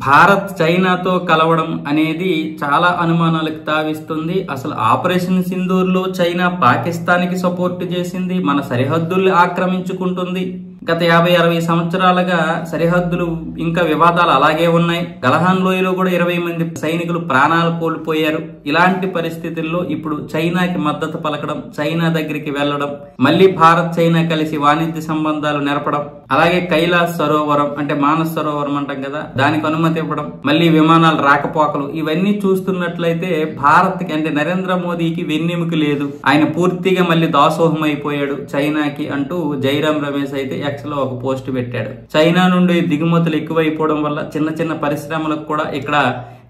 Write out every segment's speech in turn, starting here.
భారత్ చైనాతో కలవడం అనేది చాలా అనుమానాలకు తావిస్తుంది. అసలు ఆపరేషన్ సింధూర్ లో చైనా పాకిస్తాన్ కి సపోర్ట్ చేసింది, మన సరిహద్దుల్ని ఆక్రమించుకుంటుంది. గత 50-60 సంవత్సరాలుగా సరిహద్దులు ఇంకా వివాదాలు అలాగే ఉన్నాయి. గలహాన్ లోయలో కూడా 20 మంది సైనికులు ప్రాణాలు కోల్పోయారు. ఇలాంటి పరిస్థితుల్లో ఇప్పుడు చైనాకి మద్దతు పలకడం, చైనా దగ్గరికి వెళ్లడం, మళ్ళీ భారత్ చైనా కలిసి వాణిజ్య సంబంధాలు నెరపడం, అలాగే కైలాస్ సరోవరం అంటే మానస్ సరోవరం అంటాం కదా, దానికి అనుమతి ఇవ్వడం, మళ్ళీ విమానాలు రాకపోకలు, ఇవన్నీ చూస్తున్నట్లయితే భారత్ కి అంటే నరేంద్ర మోదీకి వెన్నెముక లేదు. ఆయన పూర్తిగా మళ్ళీ దాసోహం అయిపోయాడు చైనాకి అంటూ జైరాం రమేష్ అయితే లో ఒక పోస్ట్ పెట్టాడు. చైనా నుండి దిగుమతులు ఎక్కువైపోవడం వల్ల చిన్న చిన్న పరిశ్రమలకు కూడా ఇక్కడ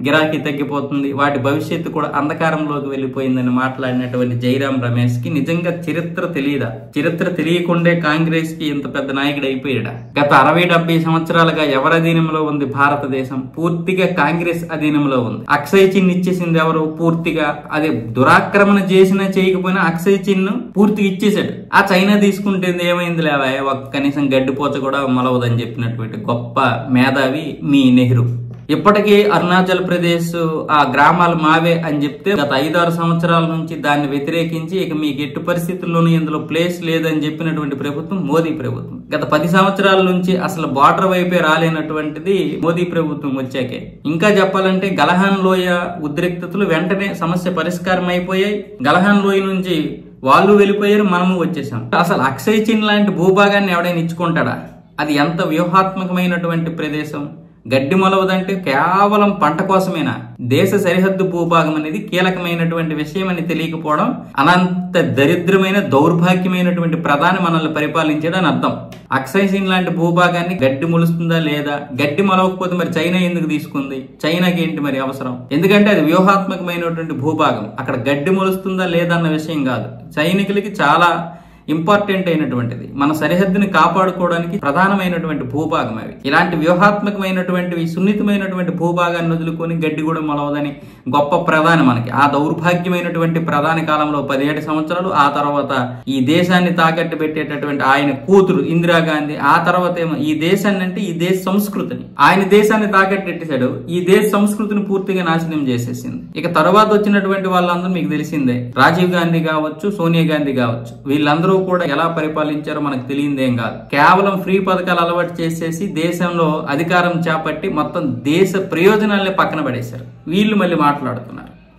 గిరాకీ తగ్గిపోతుంది, వాటి భవిష్యత్తు కూడా అంధకారంలోకి వెళ్లిపోయిందని మాట్లాడినటువంటి జైరాం రమేష్ కి నిజంగా చరిత్ర తెలియదా? చరిత్ర తెలియకుండే కాంగ్రెస్ కి ఇంత పెద్ద నాయకుడు అయిపోయాడా? గత 60-70 సంవత్సరాలుగా ఎవరి అధీనంలో ఉంది భారతదేశం? పూర్తిగా కాంగ్రెస్ అధీనంలో ఉంది. అక్షయ్ చిన్ ఇచ్చేసింది ఎవరు? పూర్తిగా అది దురాక్రమణ చేసినా చేయకపోయినా అక్షయ్ చిన్ పూర్తిగా ఇచ్చేసాడు. ఆ చైనా తీసుకుంటే ఏమైంది లేవా, కనీసం గడ్డిపోత కూడా మొలవదని చెప్పినటువంటి గొప్ప మేధావి మీ నెహ్రూ. ఇప్పటికీ అరుణాచల్ ప్రదేశ్ ఆ గ్రామాలు మావే అని చెప్తే గత 5-6 సంవత్సరాల నుంచి దాన్ని వ్యతిరేకించి ఇక మీకు ఎట్టి పరిస్థితుల్లోనూ ఇందులో ప్లేస్ లేదని చెప్పినటువంటి ప్రభుత్వం మోదీ ప్రభుత్వం. గత 10 సంవత్సరాల నుంచి అసలు బార్డర్ వైపే రాలేనటువంటిది మోదీ ప్రభుత్వం వచ్చాకే. ఇంకా చెప్పాలంటే గలహాన్ లోయ ఉద్రిక్తతలు వెంటనే సమస్య పరిష్కారం అయిపోయాయి. గలహాన్ లోయ నుంచి వాళ్ళు వెళ్ళిపోయారు, మనము వచ్చేసాం. అసలు అక్షయ్ చిన్ లాంటి భూభాగాన్ని ఎవడైనా ఇచ్చుకుంటాడా? అది ఎంత వ్యూహాత్మకమైనటువంటి ప్రదేశం. గడ్డి మొలవదంటే కేవలం పంట కోసమేనా? దేశ సరిహద్దు భూభాగం అనేది కీలకమైనటువంటి విషయం అని తెలియకపోవడం అనంత దరిద్రమైన దౌర్భాగ్యమైనటువంటి ప్రధాని మనల్ని పరిపాలించడం అర్థం. అక్షయ్ చిన్ లాంటి భూభాగాన్ని గడ్డి మొలుస్తుందా లేదా? గడ్డి మొలవకపోతే మరి చైనా ఎందుకు తీసుకుంది? చైనాకి ఏంటి మరి అవసరం? ఎందుకంటే అది వ్యూహాత్మకమైనటువంటి భూభాగం. అక్కడ గడ్డి మొలుస్తుందా లేదా అన్న విషయం కాదు, సైనికులకి చాలా ఇంపార్టెంట్ అయినటువంటిది. మన సరిహద్దుని కాపాడుకోవడానికి ప్రధానమైనటువంటి భూభాగం అవి. ఇలాంటి వ్యూహాత్మకమైనటువంటి సున్నితమైనటువంటి భూభాగాన్ని వదులుకొని గడ్డి కూడా మొలవదని గొప్ప ప్రధాని మనకి. ఆ దౌర్భాగ్యమైనటువంటి ప్రధాని కాలంలో 17 సంవత్సరాలు, ఆ తర్వాత ఈ దేశాన్ని తాకట్టు పెట్టేటటువంటి ఆయన కూతురు ఇందిరాగాంధీ, ఆ తర్వాత ఏమో ఈ దేశాన్ని అంటే ఈ దేశ సంస్కృతిని, ఆయన దేశాన్ని తాకట్టెట్టేశాడు, ఈ దేశ సంస్కృతిని పూర్తిగా నాశనం చేసేసింది. ఇక తర్వాత వచ్చినటువంటి వాళ్ళందరూ మీకు తెలిసిందే, రాజీవ్ గాంధీ కావచ్చు, సోనియా గాంధీ కావచ్చు, వీళ్ళందరూ కూడా ఎలా పరిపాలించారో మనకు తెలియదేం కాదు. కేవలం ఫ్రీ పథకాలు అలవాటు చేసేసి దేశంలో అధికారం చేపట్టి మొత్తం దేశ ప్రయోజనాల్ని పక్కన పడేశారు. వీళ్ళు మళ్ళీ మాట్లాడుతున్నారు.